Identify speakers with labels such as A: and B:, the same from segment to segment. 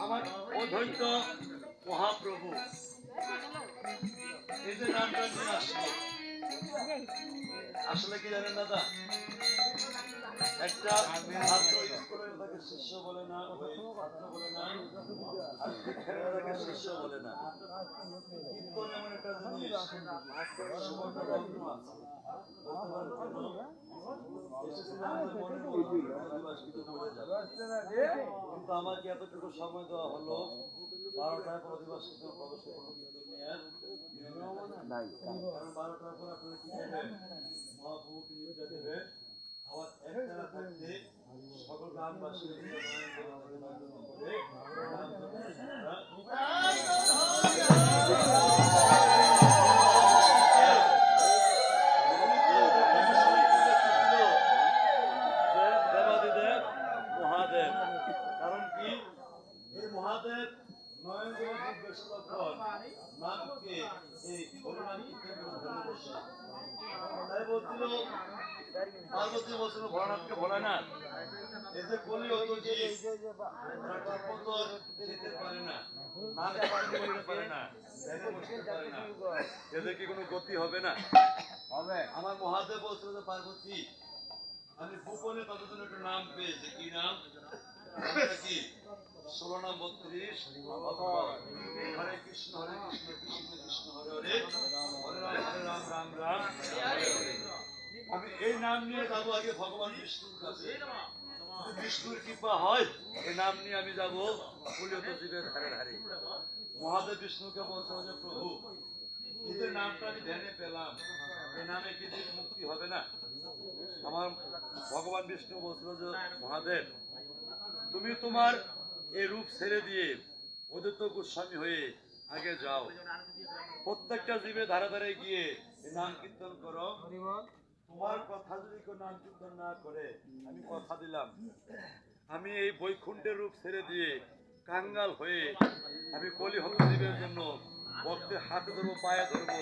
A: আমার অদ্বৈত মহাপ্রভু এই যে নামটা আসলে কি জানেন দাদা, একটা ছাত্র স্কুলের তাকে শিষ্য বলে না, ছাত্র বলে না, আর শিক্ষারের তাকে শিষ্য বলে না। কীর্তন এমন একটা জিনিস, সুবর্ণ রত্ন আছে। কিন্তু আমাকে এতটুকু সময় দেওয়া হলো, 12টার পর অধিবাসী প্রবেশ নাই, কারণ 12টার পর আপনারা কি করবেন, মহাপ্রভুকে নির্দেশ দেবে। আবার একটানা থাকতে সকল গ্রামবাসী দেবাদিদেব মহাদেব। কারণ কি, এই মহাদেব নয়নজল নামকে এই হরিনাম তাই বলছিল পার্বতী বলছিল ভোলানাথকে ভোলানাথ। এই যে কলি হতো যে যেতে পারে না, পারে না, এদের কি কোনো গতি হবে না? হবে। আমার মহাদেব বলছিল যে পার্বতী আমি গোপনে ততদিন একটা নাম পেয়েছি, কি নাম? কি 16 নাম 32 হরে কৃষ্ণ কৃষ্ণ কৃষ্ণ হরে হরে হরে রাম রাম রাম হরে হরে। আমি এই নাম নিয়ে যাবো আগে ভগবান বিষ্ণুর কাছে। বিষ্ণুর কৃপা হয় এই নাম নিয়ে আমি যাবো পুলিয়ত জীবের ধারে ধারে। মহাদেব বিষ্ণুকে বলছে যে প্রভু এই যে নামটা আমি ধ্যানে পেলাম, এই নামে কি মুক্তি হবে না? আমার ভগবান বিষ্ণু বলছিল যে মহাদেব তুমি তোমার এই রূপ ছেড়ে দিয়ে অদ্বৈত গোস্বামী হয়ে আগে যাও, প্রত্যেকটা জীবে ধারে ধারে গিয়ে নাম কীর্তন করো। তোমার কথা যদি কেউ নাম কীর্তন না করে, আমি কথা দিলাম আমি এই বৈকুণ্ঠের রূপ ছেড়ে দিয়ে কাঙ্গাল হয়ে আমি কলিহত জীবের জন্য ভক্তের হাতে ধরবো, পায়ে ধরবো।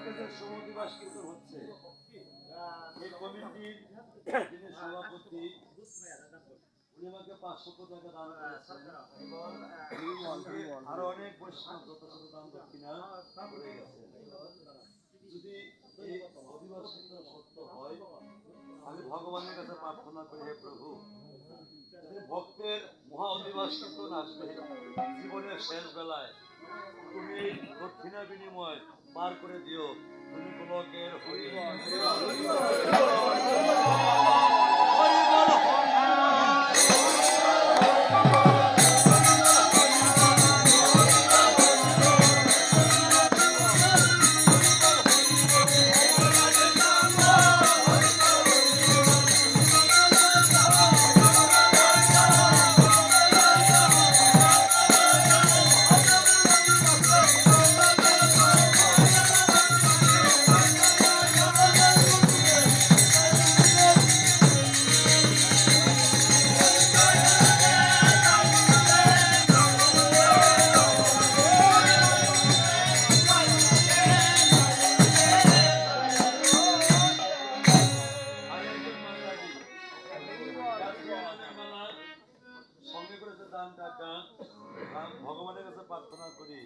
A: আজকে যে সমধিবাস কীর্তন হচ্ছে, এই কমিটির যিনি সভাপতি, উনি আমাকে 500 টাকা দান করেছেন এবং আরো অনেক বৈষ্ণব যথাযথ দান দক্ষিণা করে গেছেন। যদি এই অধিবাস কীর্তন সত্য হয়, আমি ভগবানের কাছে প্রার্থনা করি, হে প্রভু, ভক্তের মহা অধিবাস কীর্তন আসবে জীবনের শেষ বেলায়, তুমি দক্ষিণা বিনিময় পার করে দিও। তুমি গোলকের হরি ভগবানের কাছে প্রার্থনা করি,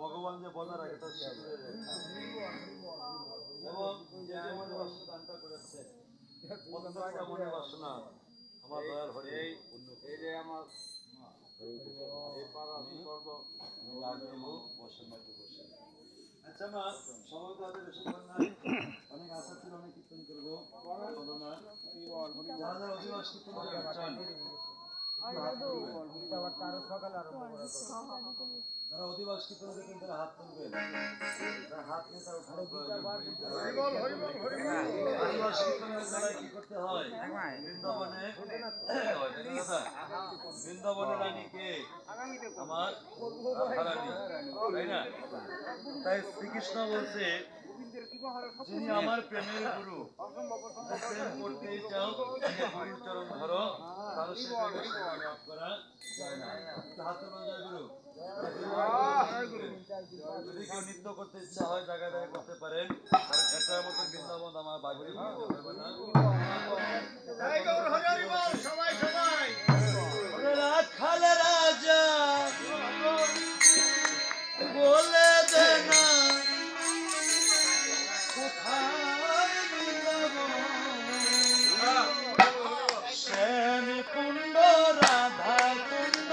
A: ভগবান যে বজায় রাখে তার শিখরে এবং যে মনে বাসনা দানটা করেছে প্রত্যেকটা মনে বাসনা আমার দয়াল হরি এই যে আমার এই পাড়া সর্ব বসে মাঝে বসে। আচ্ছা মা, সময় তো হাতে বেশি নাই, অনেক আশা ছিল অনেক কীর্তন করবো, হলো না। যারা যারা অধিবাস কীর্তন চান, যারা অধিবাস কীর্তন করতেন তারা হাত তুলবেন, হাত নিয়ে তারা অধিবাস কীর্তনের বেলায় কি করতে হয়? বৃন্দাবনে বৃন্দাবনের রানীকে আমার রানী, তাই না? তাই শ্রীকৃষ্ণ বলছে, যিনি আমার প্রেমের গুরু, প্রেম করতেই চাও গুরুর চরণ ধরো, তাহলে সে লাভ করা যায় না। হাত যায় গুরু। যদি কেউ নৃত্য করতে ইচ্ছা হয় জায়গায় জায়গায় করতে পারেন, কারণ এটার মতো বৃন্দাবন আমার বাড়িতে হবে না। রাখালে রাজা বলে দে না শ্যাম কুণ্ড রাধা কুণ্ড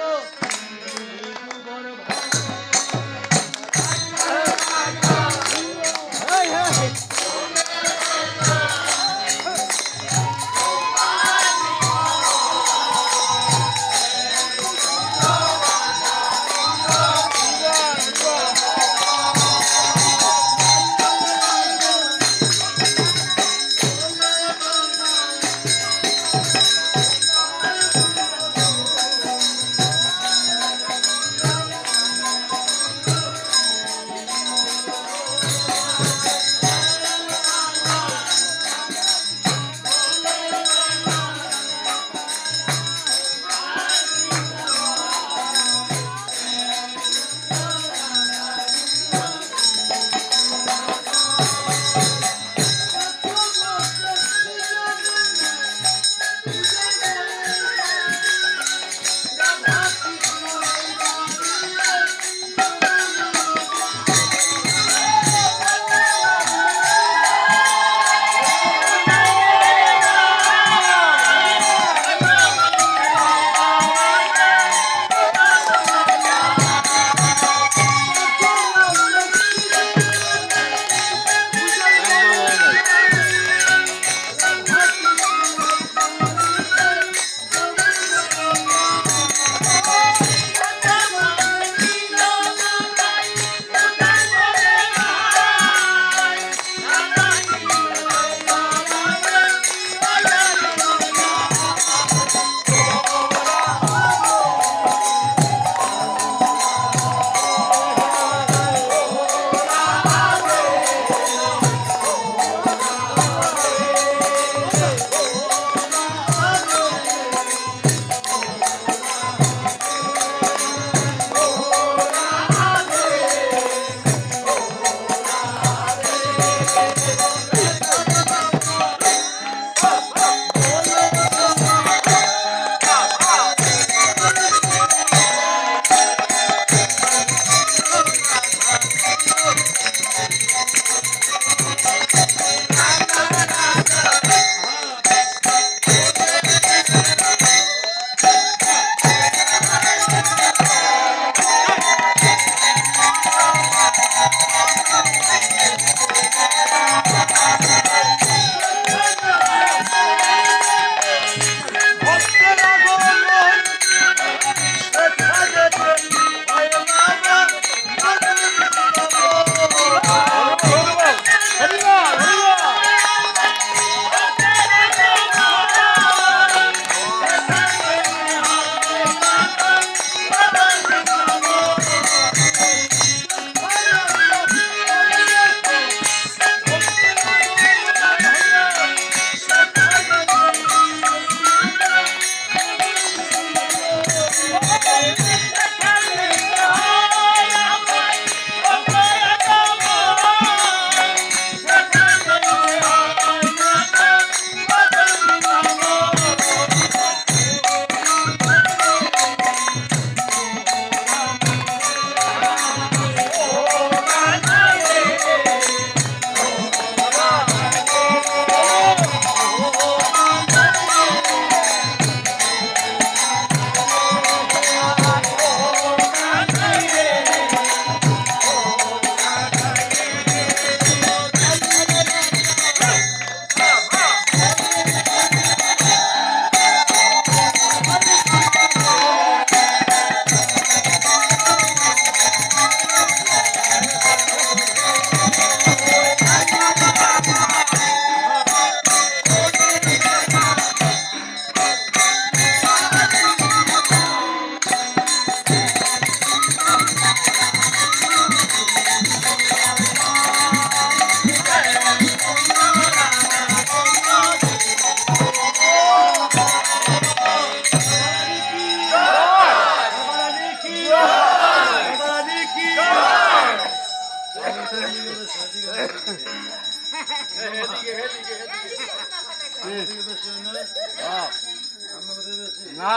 B: না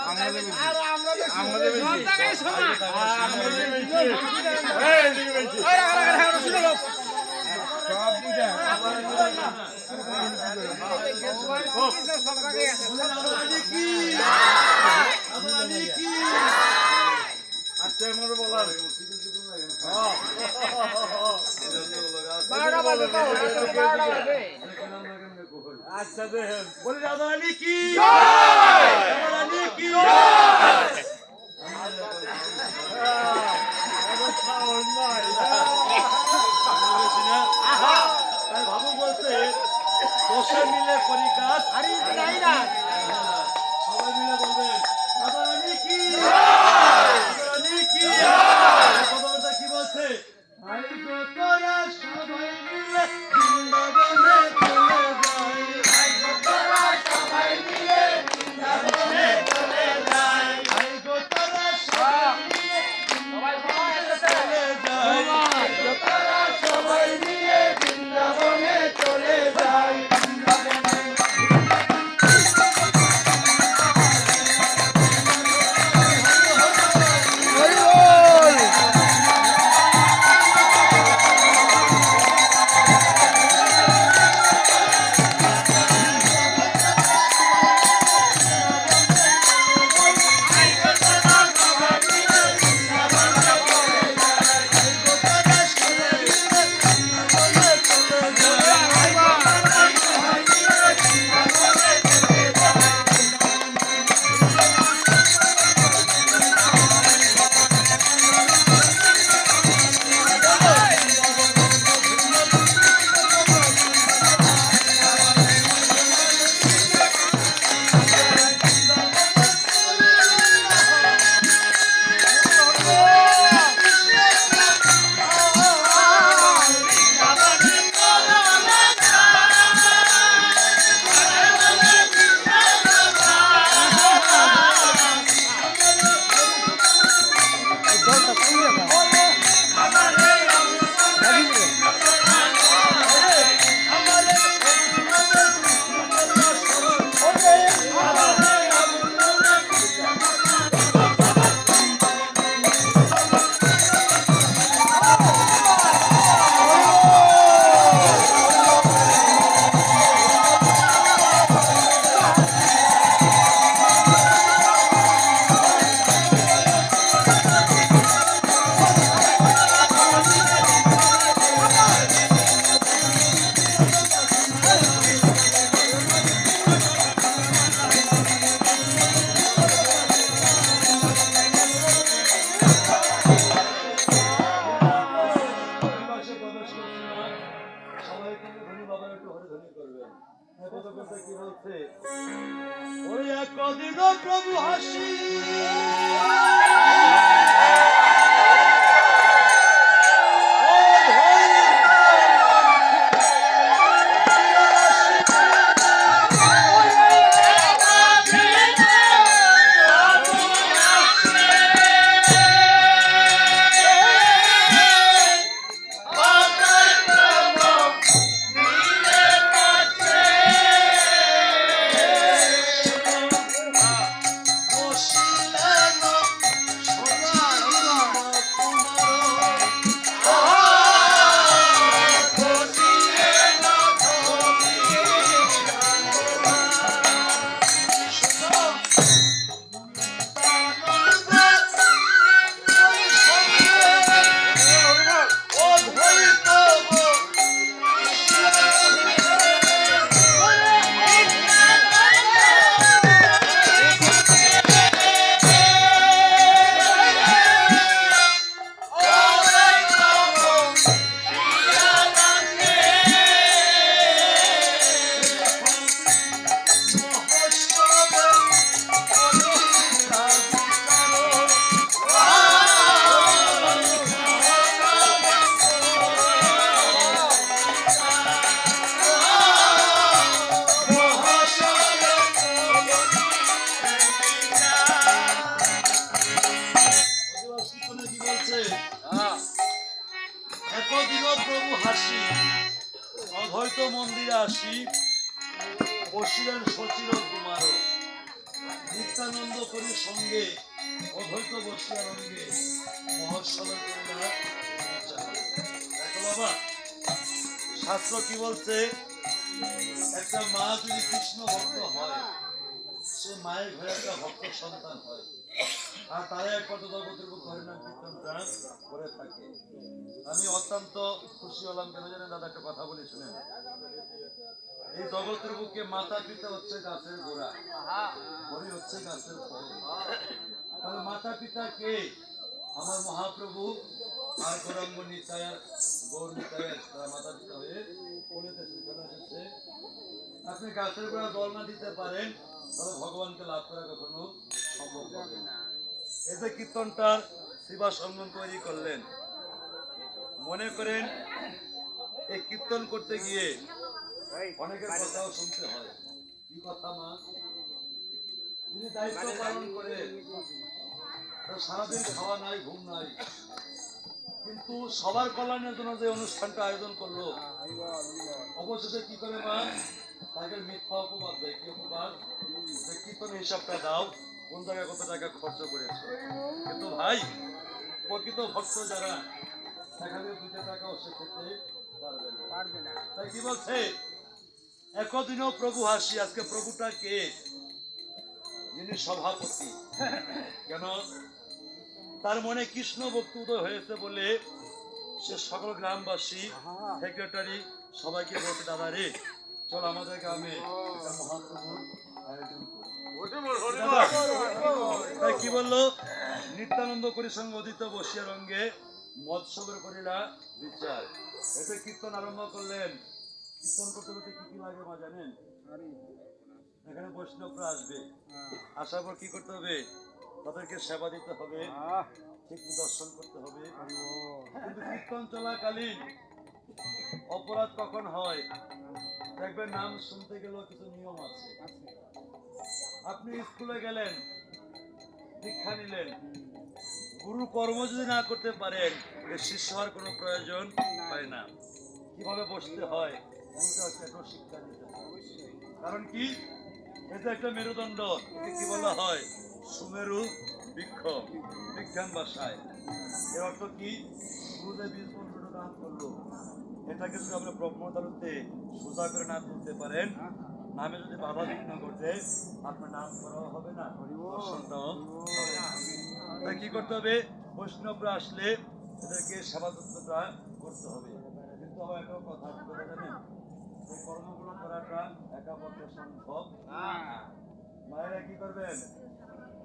B: আমাদের আচ্ছা মনে বলার আচ্ছা দেখেন বলি দাদা আলী কি
A: বাবু বলছে দশে মিলে করি কাজ সবাই মিলে বলবেন দাদা আলী কি কথাবার্তা কি বলছে তোরা সবাই মিলে বৃন্দাবনে চলে যাই তোরা সবাই মিলে বৃন্দাবনে চলে যাই তোরা সবাই মিলে চলে যাই তোরা সবাই মিলে বৃন্দাবনে চলে যাই প্রভু হাসি অদ্বৈত মন্দিরে আসি বসিলেন শচীর কুমার নিত্যানন্দ করির সঙ্গে অদ্বৈত বসিয়ানন্দে মহোৎসবের করিলা দেখো বাবা, শাস্ত্র কি বলছে? একটা মা যদি কৃষ্ণ ভক্ত হয়, সে মায়ের ঘরে একটা ভক্ত সন্তান হয়, আর তারা একমাত্র জগতের বুক হরিনাম কীর্তন গান করে থাকে। আমি অত্যন্ত খুশি হলাম, কেন জানেন দাদা? একটা কথা বলে শুনেন। এই জগতের বুকে মাতা পিতা হচ্ছে গাছের গোড়া, হরি হচ্ছে গাছের ফল। তাহলে মাতা পিতা কে? আমার মহাপ্রভু আর গৌরাঙ্গ নিতায়, গৌর নিতায় তারা মাতা পিতা হয়ে বলেতেছে। কেন এসেছে? আপনি গাছের গোড়া জল না দিতে পারেন, তাহলে ভগবানকে লাভ করা কখনো সম্ভব হবে না। এই যে কীর্তনটার শিবা সঙ্গম তৈরি করলেন, মনে করেন এই কীর্তন করতে গিয়ে অনেকের কথাও শুনতে হয়। কি কথা? মা যিনি দায়িত্ব পালন করে, তার সারাদিন খাওয়া নাই, ঘুম নাই, কিন্তু সবার কল্যাণের জন্য যে অনুষ্ঠানটা আয়োজন করলো, অবশেষে কি করে মা? তাকে মিথ্যা অপবাদ দেয়। কি অপবাদ? যে কীর্তনের হিসাবটা দাও, কোন জায়গায় কত টাকা খরচ করেছে। কিন্তু ভাই, প্রকৃত ভক্ত যারা, সেখানে 2 টাকাও সে খেতে পারবে না। তাই কি বলছে? একদিনও প্রভু হাসি। আজকে প্রভুটা কে? যিনি সভাপতি। কেন? তার মনে কৃষ্ণ ভক্তি উদয় হয়েছে বলে সে সকল গ্রামবাসী, সেক্রেটারি সবাইকে বলছে, দাদা রে চল আমাদের গ্রামে একটা মহাপ্রভুর আয়োজন করি। তাই কি বললো? নিত্যানন্দ করি সঙ্গে অদিত বসিয়া রঙ্গে মৎসবের করিলা বিচার। এতে কীর্তন আরম্ভ করলেন। কীর্তন করতে করতে কি কি লাগে মা জানেন? এখানে বৈষ্ণবরা আসবে, আসার পর কি করতে হবে? তাদেরকে সেবা দিতে হবে, ঠিক দর্শন করতে হবে। কিন্তু কীর্তন চলাকালীন অপরাধ কখন হয়? দেখবেন, নাম শুনতে গেলেও কিছু নিয়ম আছে। আপনি স্কুলে গেলেন, দীক্ষা নিলেন, গুরু কর্ম যদি না করতে পারেন, শিষ্য হওয়ার কোনো প্রয়োজন হয় না। কিভাবে বসতে হয় শিক্ষা দিতে হয়। কারণ কি? এটা একটা মেরুদণ্ড, কি বলা হয়? সুমেরু বৃক্ষ, বিজ্ঞান ভাষায়। এর অর্থ কি? গুরুদেব বীজ মন্ত্রটা দান করলো, এটাকে যদি আমরা ব্রহ্মতারুতে সোজা করে না তুলতে পারেন, নামে যদি বাধা বিঘ্ন করতে, আপনার নাম করাও হবে না, দর্শনটাও হবে না। তাই কি করতে হবে? বৈষ্ণবরা আসলে এদেরকে সেবা যত্নটা করতে হবে। কিন্তু আমার একটা কথা জানেন, এই কর্মগুলো করাটা একা পক্ষে সম্ভব না। মায়েরা কি করবেন?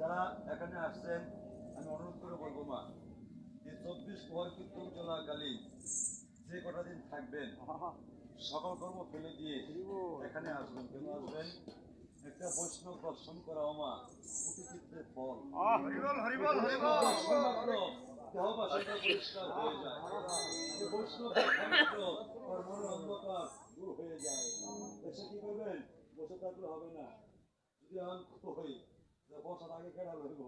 A: যারা এখানে আসছেন, আমি অনুরোধ করে বলবো মা, যে 24 প্রহর কীর্তন চলাকালীন যে কটা দিন থাকবেন, সকল কর্ম ফেলে দিয়ে এখানে আসবেন। কেন আসবেন? একটা বৈষ্ণব দর্শন করা মা কোটি চিত্রের ফল। দর্শন মাত্র দেহ বাসনা পরিষ্কার হয়ে যায়। বৈষ্ণব তার মনের অন্ধকার দূর হয়ে যায়। এসে কি করবেন? বসে থাকলে হবে না। যদি আমি কই বসার আগে কেনা লইব,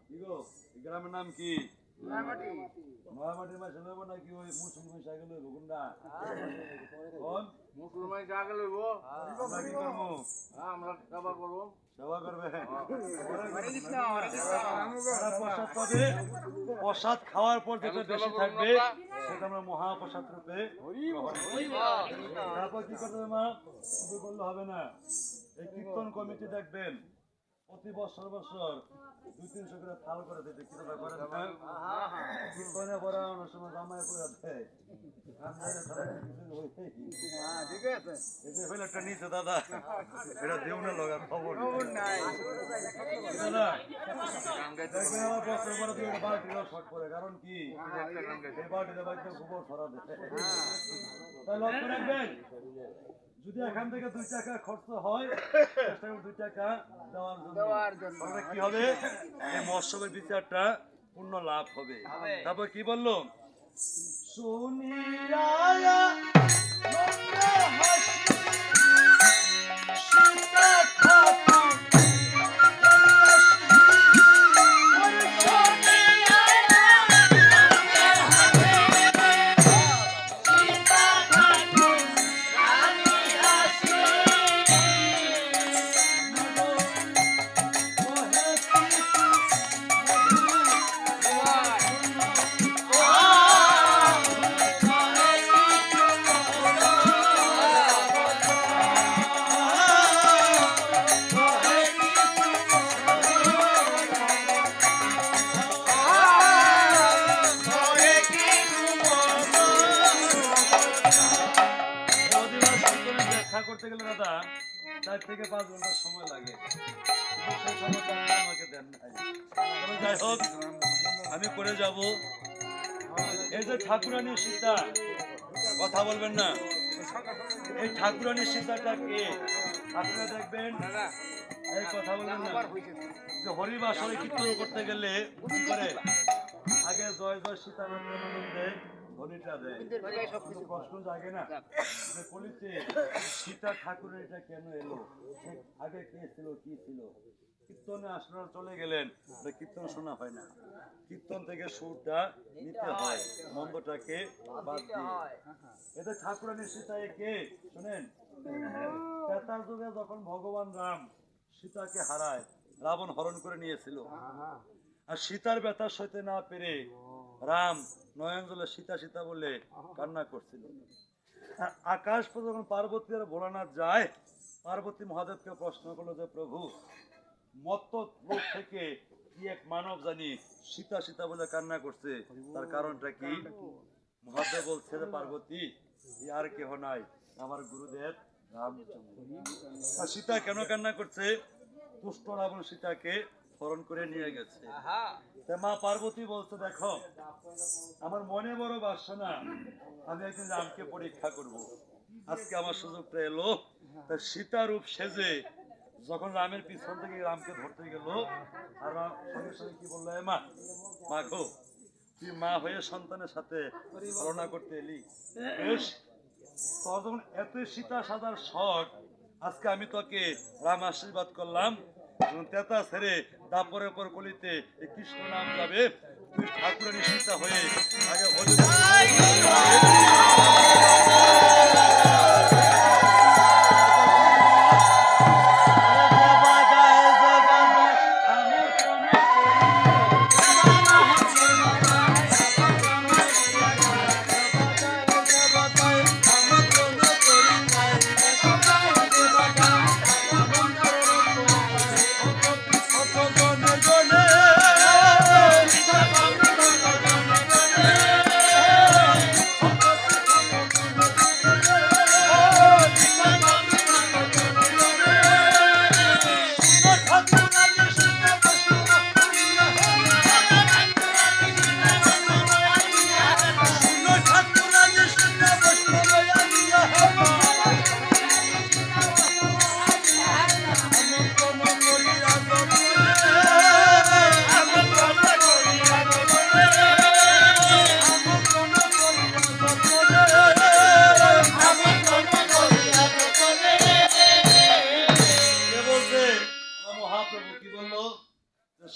A: কি গো? গ্রামের নাম কি? নয়ামাটির মাসে লইব নাকি ওই মুসলমান সাইকেল লইব? কোনটা? মুসলমান সাইকেল লইব। আমরা কি করবো? আমরা সেবা করবো। সেবা করবে? প্রসাদ পাবে, প্রসাদ খাওয়ার পর যেটা বেশি থাকবে সেটা আমরা মহাপ্রসাদ রূপে। তারপর কি করতে হবে মা? শুধু করলে হবে না। এই কীর্তন কমিটি দেখবেন প্রতি বছর 200-300 করে থাল করে দেবে। কিভাবে করেন? কীর্তনে পড়া অনেক সময় জামাই করে দেয়। একটা নিচে দাদা, এটা দেও না লগা খবর নাই। কারণ কি? বাড়িতে বাড়িতে গোবর ছড়া দেয়। তাই লক্ষ্য রাখবেন, যদি এখান থেকে 2 টাকা খরচ হয়, 2 টাকা দেওয়ার জন্য কি হবে? এই মৎসবের বিচারটা পূর্ণ লাভ হবে। তারপর কি বললো? শুনিয়া করতে গেলে দাদা 4 থেকে 5 ঘন্টা সময় লাগে, কিন্তু সেই সময়টা আপনি আমাকে দেন নাই। তবে যাই হোক, আমি করে যাব। এই যে ঠাকুরানী সীতা, কথা বলবেন না, এই ঠাকুরানী সীতাটা কে? আপনারা দেখবেন, এই কথা বলবেন না, যে হরিবাসরে কীর্তন করতে গেলে কি করে? আগে জয় জয় সীতানন্দে ধ্বনিটা দেয়, কিন্তু প্রশ্ন জাগে না যে কলিতে সীতা ঠাকুরের এটা কেন এলো, আগে কে ছিল, কি ছিল? কীর্তনে আসলে চলে গেলেন, কীর্তন শোনা হয় না, কীর্তন থেকে সুরটা নিতে হয়, মন্দটাকে বাদ দিয়ে। এতে ঠাকুরানী সীতা কে শুনেন? ত্রেতার যুগে যখন ভগবান রাম সীতাকে হারায়, রাবণ হরণ করে নিয়েছিল, আর সীতার ব্যথা সইতে না পেরে রাম নয়ন জলে সীতা সীতা বলে কান্না করছিল। আর আকাশ পর্যন্ত যখন পার্বতী আর ভোলানাথ যায়, পার্বতী মহাদেবকে প্রশ্ন করলো যে প্রভু, মত্ত লোক থেকে কি এক মানব জানি সীতা সীতা বলে কান্না করছে, তার কারণটা কি? মহাদেব বলছে যে পার্বতী, আর কেহ নাই, আমার গুরুদেব রামচন্দ্র। আর সীতা কেন কান্না করছে? দুষ্ট রাবণ সীতাকে হরণ করে নিয়ে গেছে। মা পার্বতী বলছে, দেখো আমার মনে বড় বাসনা, আমি একদিন রামকে পরীক্ষা করব। আজকে আমার সুযোগটা এলো। তা সীতা রূপ সেজে যখন রামের পিছন থেকে রামকে ধরতে গেল, আর সঙ্গে সঙ্গে কি বললো, মা মা গো, তুই মা হয়ে সন্তানের সাথে তুলনা করতে এলি, বেশ, তোর যখন এত সীতা সাজার শখ, আজকে আমি তোকে রাম আশীর্বাদ করলাম, তেতা ছেড়ে দাপরের পর কলিতে কৃষ্ণ নাম যাবে, তুই ঠাকুরানী সীতা হয়ে আগে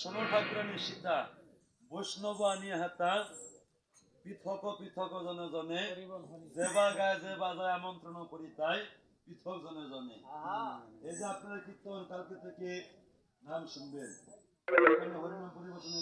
A: শোনো ঠাকুরানী সীতা, বৈষ্ণব আনিয়া হাতা পৃথক পৃথক জনে জনে, যেবা গায়ে যে বাজায় আমন্ত্রণ করি তাই পৃথক জনে জনে। এই যে আপনারা কীর্তন কালকে থেকে নাম শুনবেন, হরিনাম পরিবেশনে